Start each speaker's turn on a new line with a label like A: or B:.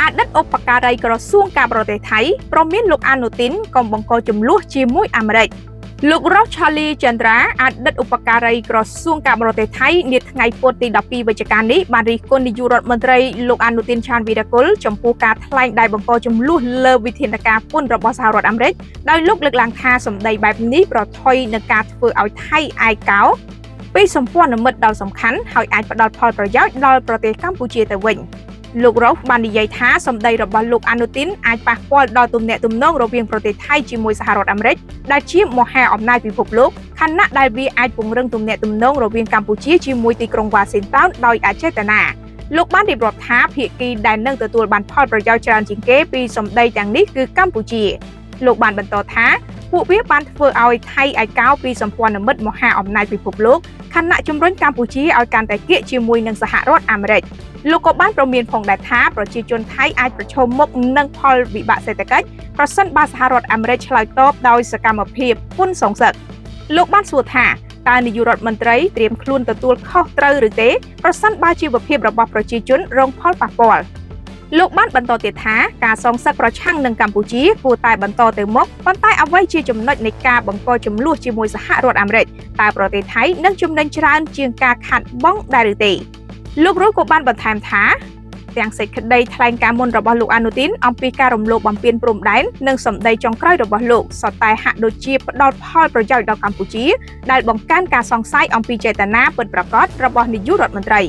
A: អតីតឧបការីក្រសួងការបរទេសថៃប្រមានលោកអានូទីនក៏បង្កចំនួនជាមួយអាមេរិកលោករ៉ូសឆាលីចន្ទ្រាអតីតឧបការីក្រសួងការបរទេសថៃនាថ្ងៃពុធទី12វិច្ឆិកានេះបានរិះគន់នាយករដ្ឋមន្ត្រីលោកអានូទីនឆានវីរ៉ាគុលចំពោះការថ្លែងដែលបង្កចំនួនលើវិធានការពន្ធរបស់សហរដ្ឋអាមេរិកដោយលោកលើកឡើងថាសម្ដីបែបនេះប្រថុយនឹងការធ្វើឲ្យថៃឯកោពីសម្ព័ន្ធមិត្តដ៏សំខាន់ហើយអាចផ្ដល់ផលប្រយោជន៍ដល់ប្រទេសកម្ពុជាទៅវិញលោករ៉ូសបាននិយាយថាសម្ដីរបស់លោកអានូទីនអាចប៉ះពាល់ដល់ទំនាក់ទំនងរវាងប្រទេសថៃជាមួយសហរដ្ឋអាមេរិកដែលជាមហាអំណាចពិភពលោកខណៈដែលវាអាចពង្រឹងទំនាក់ទំនងរវាងកម្ពុជាជាមួយទីក្រុងវ៉ាស៊ីនតោនដោយអចេតនាលោកបានរៀបរាប់ថាភាគីដែលនឹងទទួលបានផលប្រយោជន៍ច្រើនជាងគេពីសម្ដីទាំងនេះគឺកម្ពុជាលោកបានបន្តថាពួកវាបានធ្វើឲ្យថៃឯកោពីសម្ព័ន្ធមិត្តមហាអំណាចពិភពលោកខណៈជំរុញកម្ពុជាឲ្យកាន់តែគៀកជាមួយនឹងសហរដ្ឋអាមេរិកលោកក៏បានប្រមានផងដែរថាប្រជាជនថៃអាចប្រឈមមុខនឹងផលវិបាកសេដ្ឋកិច្ចប្រសិនបើសហរដ្ឋអាមេរិកឆ្លើយតបដោយសកម្មភាពពន្ធសងសឹកលោកបានសួរថាតើនាយករដ្ឋមន្ត្រីត្រៀមខ្លួនទទួលខុសត្រូវឬទេប្រសិនបើជីវភាពរបស់ប្រជាជនរងផលប៉ះពាល់លោកបានបន្តទៀតថាការសងសឹកប្រឆាំងនឹងកម្ពុជាគួរតែបន្តទៅមុខប៉ុន្តែអ្វីជាចំណុចនៃការបង្កចំនួនជាមួយសហរដ្ឋអាមេរិកតើប្រទេសថៃនឹងចំណេញច្រើនជាងការខាត់បងដែរឬទេលោករ៉ូសក៏បានបន្ថែមថាទាំងសេចក្តីថ្លែងការណ៍មុនរបស់លោកអានូទីនអំពីការរំលោភបំពានព្រំដែននិងសម្ដីចុងក្រោយរបស់លោកសុទ្ធតែហាក់ដូចជាផ្ដល់ផលប្រយោជន៍ដល់កម្ពុជាដែលបង្កើនការសង្ស័យអំពីចេតនាពិតប្រាកដរបស់នាយករដ្ឋមន្ត្រី